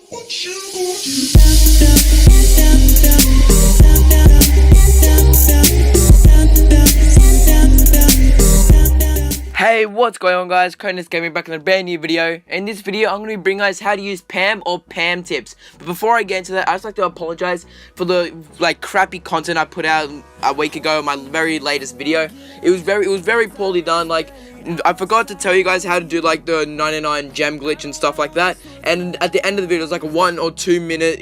Hey, what's going on guys? Cronus Gaming back in a brand new video. In this video, I'm going to be bringing guys how to use Pam or Pam tips. But before I get into that, I'd just like to apologize for the crappy content I put out a week ago in my very latest video. It was very poorly done. I forgot to tell you guys how to do the 99 gem glitch and stuff like that. And at the end of the video, it was a 1 or 2 minute,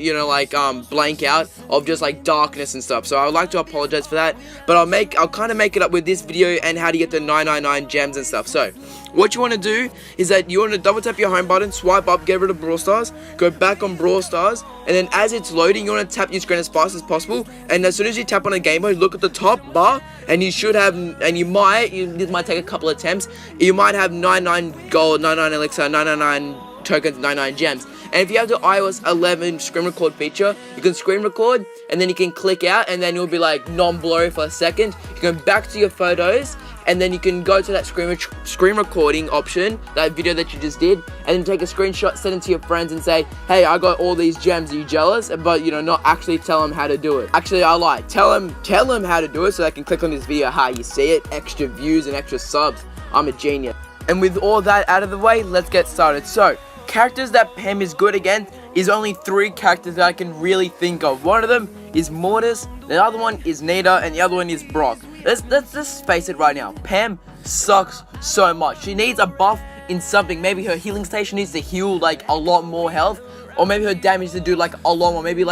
blank out of just darkness and stuff. So I would like to apologize for that. But I'll kind of make it up with this video and how to get the 999 gems and stuff. So what you want to do is that you want to double tap your home button, swipe up, get rid of Brawl Stars, go back on Brawl Stars, and then as it's loading, you want to tap your screen as fast as possible. And as soon as you tap on a game mode, look at the top bar, and you should have, and this might take a couple of attempts, you might have 99 gold, 99 elixir, 99 tokens, 99 gems. And if you have the iOS 11 screen record feature, you can screen record, and then you can click out, and then you'll be non-blurry for a second. You can go back to your photos, and then you can go to that screen recording option, that video that you just did, and then take a screenshot, send it to your friends and say, hey, I got all these gems, are you jealous? But not actually tell them how to do it. Actually, I lie. Tell them how to do it so they can click on this video. How you see it, extra views and extra subs. I'm a genius. And with all that out of the way, let's get started. So, characters that Pam is good against is only 3 characters that I can really think of. One of them is Mortis, the other one is Nita, and the other one is Brock. Let's just face it right now. Pam sucks so much. She needs a buff in something. Maybe her healing station needs to heal a lot more health, or maybe her damage to do a lot more. Maybe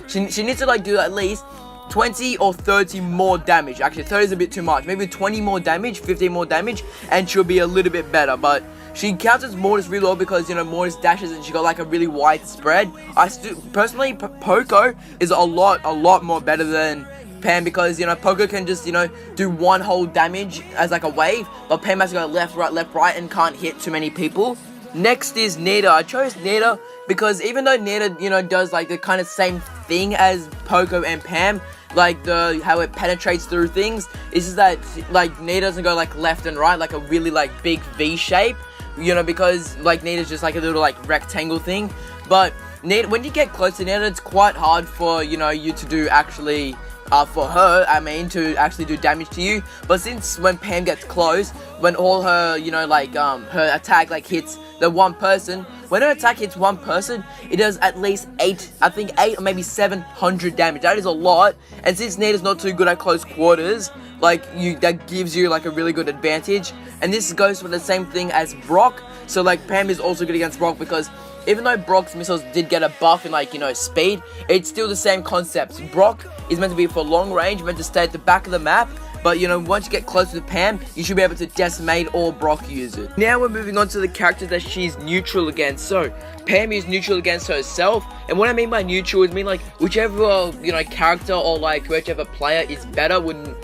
she needs to do at least 20 or 30 more damage. Actually, 30 is a bit too much. Maybe 20 more damage, 15 more damage, and she'll be a little bit better. But she counts as Mortis really well because, Mortis dashes and she got a really wide spread. Personally, Poco is a lot more better than Pam because, Poco can just, do one whole damage as a wave, but Pam has to go left, right, and can't hit too many people. Next is Nita. I chose Nita because even though Nita, does the kind of same thing as Poco and Pam, how it penetrates through things, it's just that, Nita doesn't go left and right, a really big V shape, because Nita's just a little rectangle thing. But Nita, when you get close to Nita, it's quite hard for, you to do actually, for her, to actually do damage to you. But since when Pam gets close, when all her, her attack hits the one person, when her attack hits one person, it does at least 8 or maybe 700 damage. That is a lot. And since Nita's not too good at close quarters, that gives you a really good advantage. And this goes for the same thing as Brock. So Pam is also good against Brock because even though Brock's missiles did get a buff in speed, it's still the same concepts. Brock is meant to be for long range, meant to stay at the back of the map. But, once you get close to Pam, you should be able to decimate all Brock users. Now we're moving on to the characters that she's neutral against. So, Pam is neutral against herself. And what I mean by neutral is whichever, character or whichever player is better would,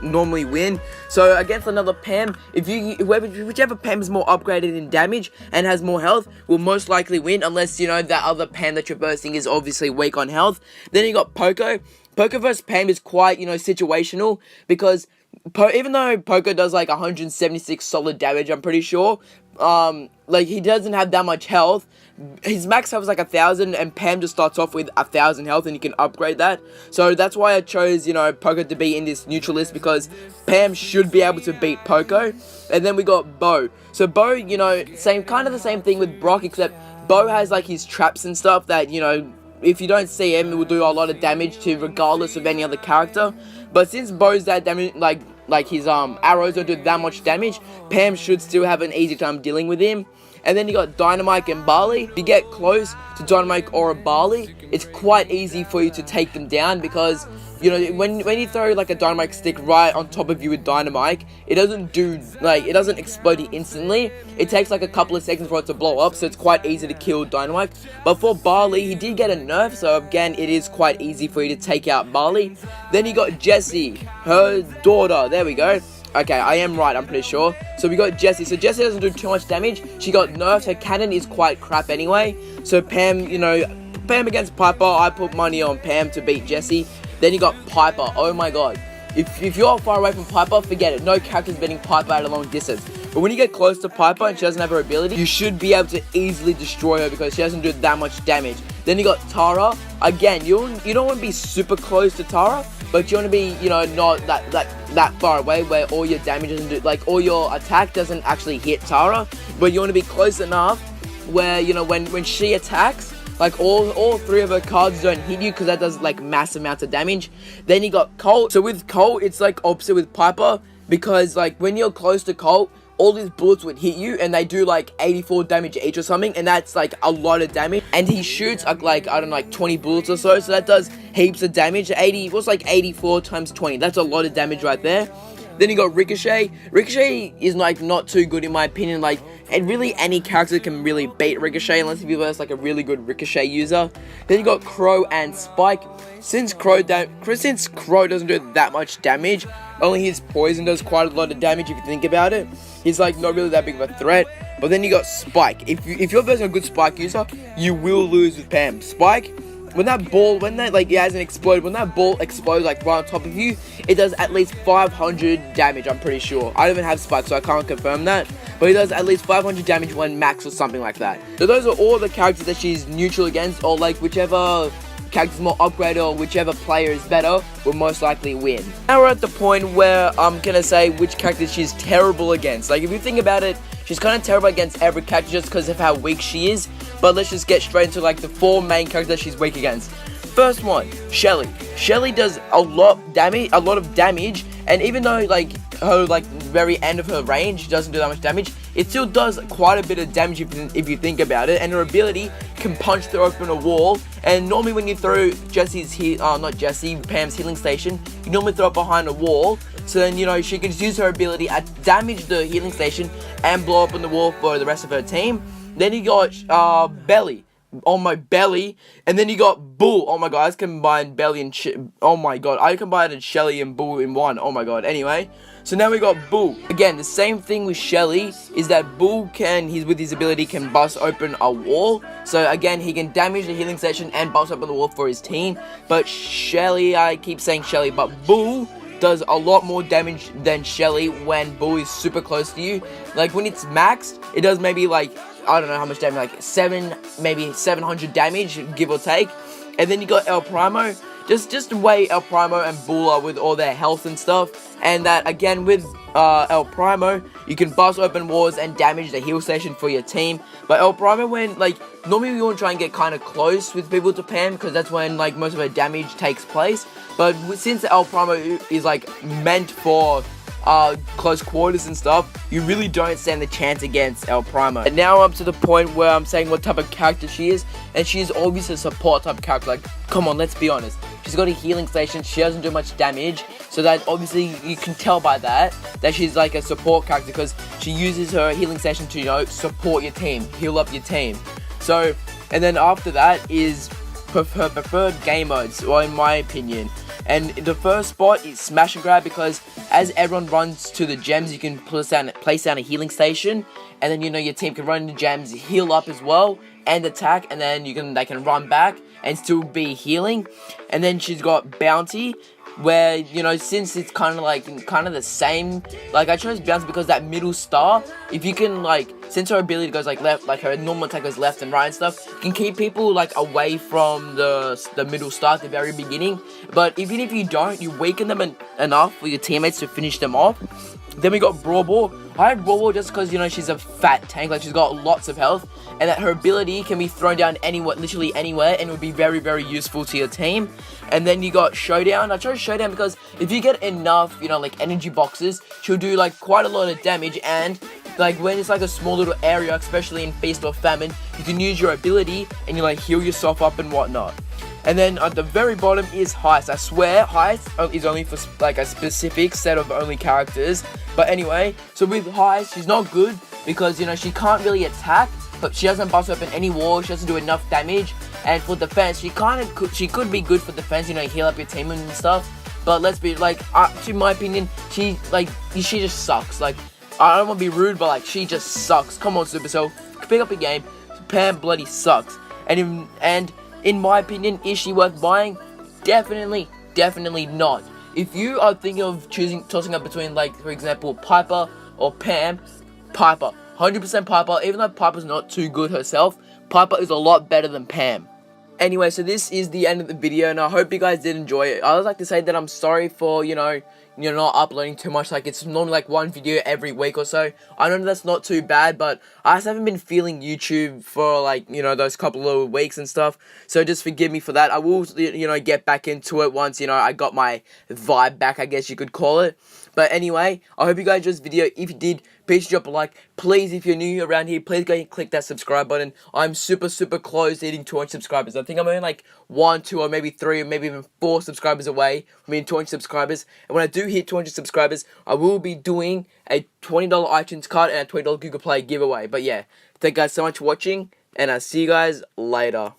normally win. So, against another Pam, whichever Pam is more upgraded in damage and has more health will most likely win. Unless, that other Pam that you're versing is obviously weak on health. Then you got Poco. Poco vs Pam is quite, situational because even though Poco does 176 solid damage, I'm pretty sure, he doesn't have that much health. His max health is 1,000 and Pam just starts off with 1,000 health and you can upgrade that. So that's why I chose, Poco to be in this neutral list because Pam should be able to beat Poco. And then we got Bo. So Bo, kind of the same thing with Brock, except Bo has his traps and stuff that, if you don't see him, it will do a lot of damage to regardless of any other character. But since Bo's that damage, his arrows don't do that much damage, Pam should still have an easy time dealing with him. And then you got Dynamite and Barley. If you get close to Dynamite or a Barley, it's quite easy for you to take them down because, when you throw a Dynamite stick right on top of you with Dynamite, it doesn't do, it doesn't explode instantly. It takes a couple of seconds for it to blow up, so it's quite easy to kill Dynamite. But for Barley, he did get a nerf, so again, it is quite easy for you to take out Barley. Then you got Jessie, her daughter, there we go. Okay, I am right, I'm pretty sure. So we got Jessie. So Jessie doesn't do too much damage. She got nerfed. Her cannon is quite crap anyway. So Pam, Pam against Piper, I put money on Pam to beat Jessie. Then you got Piper. Oh my god. If you're far away from Piper, forget it. No character's beating Piper at a long distance. But when you get close to Piper and she doesn't have her ability, you should be able to easily destroy her because she doesn't do that much damage. Then you got Tara. Again, you don't want to be super close to Tara, but you want to be, you know, not that far away where all your damage doesn't do, like all your attack doesn't actually hit Tara, but you want to be close enough where, you know, when she attacks, like all three of her cards don't hit you, because that does like massive amounts of damage. Then you got Colt. So with Colt, it's like opposite with Piper, because like when you're close to Colt, all these bullets would hit you and they do like 84 damage each or something, and that's like a lot of damage. And he shoots like I don't know, like 20 bullets or so that does heaps of damage. 84 times 20, that's a lot of damage right there. Then you got Ricochet. Ricochet is like not too good in my opinion. Like, and really any character can really beat Ricochet unless you versus like a really good Ricochet user. Then you got Crow and Spike. Since Crow doesn't do that much damage, only his poison does quite a lot of damage if you think about it. He's like not really that big of a threat. But then you got Spike. If you're versing a good Spike user, you will lose with Pam. Spike, when that ball explodes like right on top of you, it does at least 500 damage, I'm pretty sure. I don't even have Spike, so I can't confirm that. But it does at least 500 damage when max or something like that. So those are all the characters that she's neutral against, or like whichever character's more upgraded or whichever player is better will most likely win. Now we're at the point where I'm gonna say which character she's terrible against. Like if you think about it, she's kind of terrible against every character just because of how weak she is. But let's just get straight into like the 4 main characters she's weak against. First one, Shelly. Shelly does a lot of damage, and even though like her like very end of her range doesn't do that much damage, it still does quite a bit of damage if you think about it. And her ability can punch through open a wall, and normally when you throw Pam's healing station, you normally throw it behind a wall, so then, you know, she can just use her ability to damage the healing station and blow up on the wall for the rest of her team. Then you got Belly. Oh my, Belly. And then you got Bull. Oh my god, I just combined Belly and oh my god, I combined Shelly and Bull in one. Oh my god. Anyway, so now we got Bull. Again, the same thing with Shelly is that Bull with his ability can bust open a wall. So again, he can damage the healing station and bust open the wall for his team. But Shelly, I keep saying Shelly, but Bull does a lot more damage than Shelly when Bull is super close to you. Like when it's maxed, it does maybe like, I don't know how much damage, like maybe 700 damage, give or take. And then you got El Primo. Just the way El Primo and Bull are with all their health and stuff. And that again with El Primo, you can bust open walls and damage the heal station for your team. But El Primo, when like normally we want to try and get kind of close with people to Pam, because that's when like most of her damage takes place. But since El Primo is like meant for close quarters and stuff, you really don't stand the chance against El Primo. And now I'm to the point where I'm saying what type of character she is, and she's obviously a support type of character. Like, come on, let's be honest. She's got a healing station, she doesn't do much damage, so that obviously you can tell by that she's like a support character, because she uses her healing station to, you know, support your team, heal up your team. So, and then after that is her preferred game modes, or in my opinion. And the first spot is Smash and Grab, because as everyone runs to the gems, you can place down a healing station, and then, you know, your team can run into gems, heal up as well, and attack, and then they can run back and still be healing. And then she's got Bounty, where, you know, since it's kind of the same, like I chose Bounty because that middle star, if you can, like, since her ability goes like left, like her normal attack goes left and right and stuff, you can keep people like away from the middle star at the very beginning. But even if you don't, you weaken them enough for your teammates to finish them off. Then we got Brawl. I had Brawl just because, you know, she's a fat tank, like she's got lots of health, and that her ability can be thrown down literally anywhere, and it would be very, very useful to your team. And then you got Showdown. I chose Showdown because if you get enough, you know, like energy boxes, she'll do like quite a lot of damage, and like when it's like a small little area, especially in Feast or Famine, you can use your ability and you like heal yourself up and whatnot. And then at the very bottom is Heist. I swear Heist is only for like a specific set of only characters. But anyway, so with Heist, she's not good because, you know, she can't really attack, but she doesn't bust open any walls, she doesn't do enough damage. And for defense, she could be good for defense, you know, heal up your team and stuff. But let's be like, in my opinion, she just sucks. Like, I don't want to be rude, but like she just sucks. Come on, Supercell, pick up a game. Pam bloody sucks. And in my opinion, is she worth buying? Definitely not. If you are thinking of tossing up between, like, for example, Piper or Pam, Piper. 100% Piper. Even though Piper's not too good herself, Piper is a lot better than Pam. anyway, so this is the end of the video, and I hope you guys did enjoy it. I would like to say that I'm sorry for, not uploading too much. Like, it's normally like one video every week or so. I know that's not too bad, but I just haven't been feeling YouTube for, like, those couple of weeks and stuff. So just forgive me for that. I will, get back into it once, I got my vibe back, I guess you could call it. But anyway, I hope you guys enjoyed this video. If you did, please drop a like. Please, if you're new around here, please go and click that subscribe button. I'm super close to hitting 200 subscribers. I think I'm only like 1, 2, or maybe 3, or maybe even 4 subscribers away from hitting 200 subscribers. And when I do hit 200 subscribers, I will be doing a $20 iTunes card and a $20 Google Play giveaway. But yeah, thank you guys so much for watching, and I'll see you guys later.